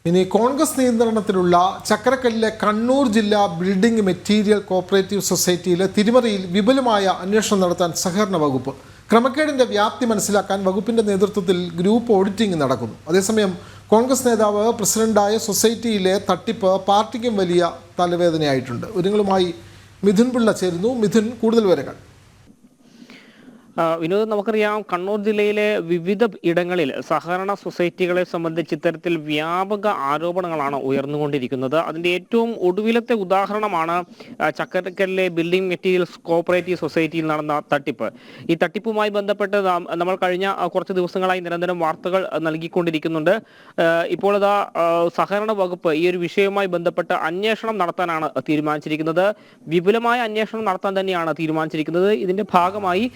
ഇനി കോൺഗ്രസ് നിയന്ത്രണത്തിലുള്ള ചക്കരക്കല്ലിലെ കണ്ണൂർ ജില്ലാ ബിൽഡിംഗ് മെറ്റീരിയൽ കോഓപ്പറേറ്റീവ് സൊസൈറ്റിയിലെ തിരിമറിയിൽ വിപുലമായ അന്വേഷണം നടത്താൻ സഹകരണ വകുപ്പ്. ക്രമക്കേടിന്റെ വ്യാപ്തി മനസ്സിലാക്കാൻ വകുപ്പിന്റെ നേതൃത്വത്തിൽ ഗ്രൂപ്പ് ഓഡിറ്റിംഗ് നടക്കുന്നു. അതേസമയം കോൺഗ്രസ് നേതാവ് പ്രസിഡന്റായ സൊസൈറ്റിയിലെ തട്ടിപ്പ് പാർട്ടിക്കും വലിയ തലവേദനയായിട്ടുണ്ട്. വിവരങ്ങളുമായി മിഥുൻ പിള്ള ചേരുന്നു. മിഥുൻ, കൂടുതൽ വിവരങ്ങൾ. വിനോദ്, നമുക്കറിയാം കണ്ണൂർ ജില്ലയിലെ വിവിധ ഇടങ്ങളിൽ സഹകരണ സൊസൈറ്റികളെ സംബന്ധിച്ച് ഇത്തരത്തിൽ വ്യാപക ആരോപണങ്ങളാണ് ഉയർന്നുകൊണ്ടിരിക്കുന്നത്. അതിന്റെ ഏറ്റവും ഒടുവിലത്തെ ഉദാഹരണമാണ് ചക്കരക്കല്ലിലെ ബിൽഡിംഗ് മെറ്റീരിയൽസ് കോഓപ്പറേറ്റീവ് സൊസൈറ്റിയിൽ നടന്ന തട്ടിപ്പ്. ഈ തട്ടിപ്പുമായി ബന്ധപ്പെട്ട് നമ്മൾ കഴിഞ്ഞ കുറച്ച് ദിവസങ്ങളായി നിരന്തരം വാർത്തകൾ നൽകിക്കൊണ്ടിരിക്കുന്നുണ്ട്. ഇപ്പോൾ ഇതാ സഹകരണ വകുപ്പ് ഈ ഒരു വിഷയവുമായി ബന്ധപ്പെട്ട് അന്വേഷണം നടത്താനാണ് തീരുമാനിച്ചിരിക്കുന്നത്. വിപുലമായ അന്വേഷണം നടത്താൻ തന്നെയാണ് തീരുമാനിച്ചിരിക്കുന്നത്. ഇതിന്റെ ഭാഗമായി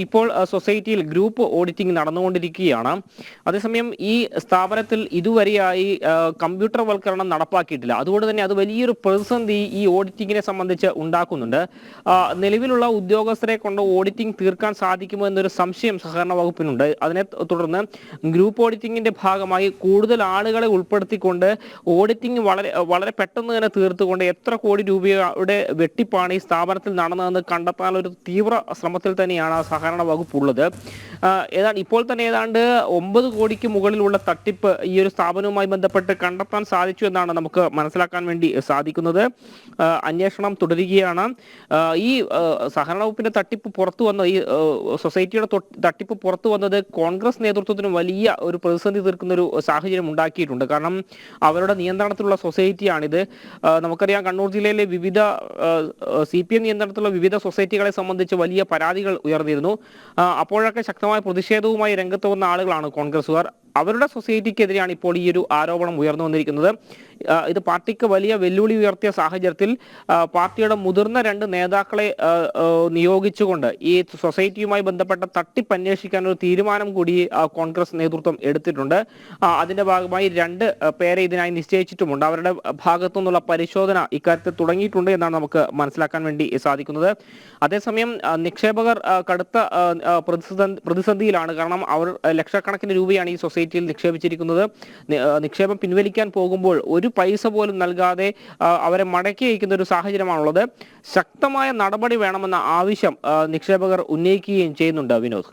ഇപ്പോൾ സൊസൈറ്റിയിൽ ഗ്രൂപ്പ് ഓഡിറ്റിംഗ് നടന്നുകൊണ്ടിരിക്കുകയാണ്. അതേസമയം ഈ സ്ഥാപനത്തിൽ ഇതുവരെയായി കമ്പ്യൂട്ടർ വൽക്കരണം നടപ്പാക്കിയിട്ടില്ല. അതുകൊണ്ട് തന്നെ അത് വലിയൊരു പ്രതിസന്ധി ഈ ഓഡിറ്റിങ്ങിനെ സംബന്ധിച്ച് ഉണ്ടാക്കുന്നുണ്ട്. നിലവിലുള്ള ഉദ്യോഗസ്ഥരെ കൊണ്ട് ഓഡിറ്റിംഗ് തീർക്കാൻ സാധിക്കുമോ എന്നൊരു സംശയം സഹകരണ വകുപ്പിനുണ്ട്. അതിനെ തുടർന്ന് ഗ്രൂപ്പ് ഓഡിറ്റിംഗിന്റെ ഭാഗമായി കൂടുതൽ ആളുകളെ ഉൾപ്പെടുത്തിക്കൊണ്ട് ഓഡിറ്റിംഗ് വളരെ പെട്ടെന്ന് തന്നെ തീർത്തുകൊണ്ട് എത്ര കോടി രൂപയുടെ വെട്ടിപ്പാണ് ഈ സ്ഥാപനത്തിൽ നടന്നതെന്ന് കണ്ടെത്താൻ ഒരു തീവ്ര ശ്രമത്തിൽ തന്നെയാണ് സഹകരണ വകുപ്പുള്ളത്. ഇപ്പോൾ തന്നെ ഏതാണ്ട് 9 കോടിക്ക് മുകളിലുള്ള തട്ടിപ്പ് ഈ ഒരു സ്ഥാപനവുമായി ബന്ധപ്പെട്ട് കണ്ടെത്താൻ സാധിച്ചു എന്നാണ് നമുക്ക് മനസ്സിലാക്കാൻ വേണ്ടി സാധിക്കുന്നത്. അന്വേഷണം തുടരുകയാണ്. ഈ സഹകരണ വകുപ്പിന്റെ തട്ടിപ്പ് പുറത്തു വന്ന ഈ സൊസൈറ്റിയുടെ തട്ടിപ്പ് പുറത്തു വന്നത് കോൺഗ്രസ് നേതൃത്വത്തിന് വലിയ ഒരു പ്രതിസന്ധി തീർക്കുന്ന ഒരു സാഹചര്യം ഉണ്ടാക്കിയിട്ടുണ്ട്. കാരണം അവരുടെ നിയന്ത്രണത്തിലുള്ള സൊസൈറ്റിയാണിത്. നമുക്കറിയാം കണ്ണൂർ ജില്ലയിലെ വിവിധ CPM നിയന്ത്രണത്തിലുള്ള വിവിധ സൊസൈറ്റികളെ സംബന്ധിച്ച് വലിയ പരാതികൾ ഉയർന്നിരുന്നു. അപ്പോഴൊക്കെ ശക്തമായ പ്രതിഷേധവുമായി രംഗത്ത് വന്ന ആളുകളാണ് കോൺഗ്രസുകാർ. അവരുടെ സൊസൈറ്റിക്കെതിരെയാണ് ഇപ്പോൾ ഈ ഒരു ആരോപണം ഉയർന്നു വന്നിരിക്കുന്നത്. ഇത് പാർട്ടിക്ക് വലിയ വെല്ലുവിളി ഉയർത്തിയ സാഹചര്യത്തിൽ പാർട്ടിയുടെ മുതിർന്ന 2 നേതാക്കളെ നിയോഗിച്ചുകൊണ്ട് ഈ സൊസൈറ്റിയുമായി ബന്ധപ്പെട്ട തട്ടിപ്പ് അന്വേഷിക്കാൻ ഒരു തീരുമാനം കൂടി കോൺഗ്രസ് നേതൃത്വം എടുത്തിട്ടുണ്ട്. അതിന്റെ ഭാഗമായി 2 പേരെ ഇതിനായി നിശ്ചയിച്ചിട്ടുമുണ്ട്. അവരുടെ ഭാഗത്തു നിന്നുള്ള പരിശോധന ഇക്കാര്യത്തിൽ തുടങ്ങിയിട്ടുണ്ട് എന്നാണ് നമുക്ക് മനസ്സിലാക്കാൻ വേണ്ടി സാധിക്കുന്നത്. അതേസമയം നിക്ഷേപകർ കടുത്ത പ്രതിസന്ധിയിലാണ്. കാരണം അവർ ലക്ഷക്കണക്കിന് രൂപയാണ് ഈ സൊസൈറ്റിയിൽ നിക്ഷേപിച്ചിരിക്കുന്നത്. നിക്ഷേപം പിൻവലിക്കാൻ പോകുമ്പോൾ ഒരു പൈസ പോലും നൽകാതെ അവരെ മടക്കി അയക്കുന്ന ഒരു സാഹചര്യമാണുള്ളത്. ശക്തമായ നടപടി വേണമെന്ന ആവശ്യം നിക്ഷേപകർ ഉന്നയിക്കുകയും ചെയ്യുന്നുണ്ട്. വിനോദ്.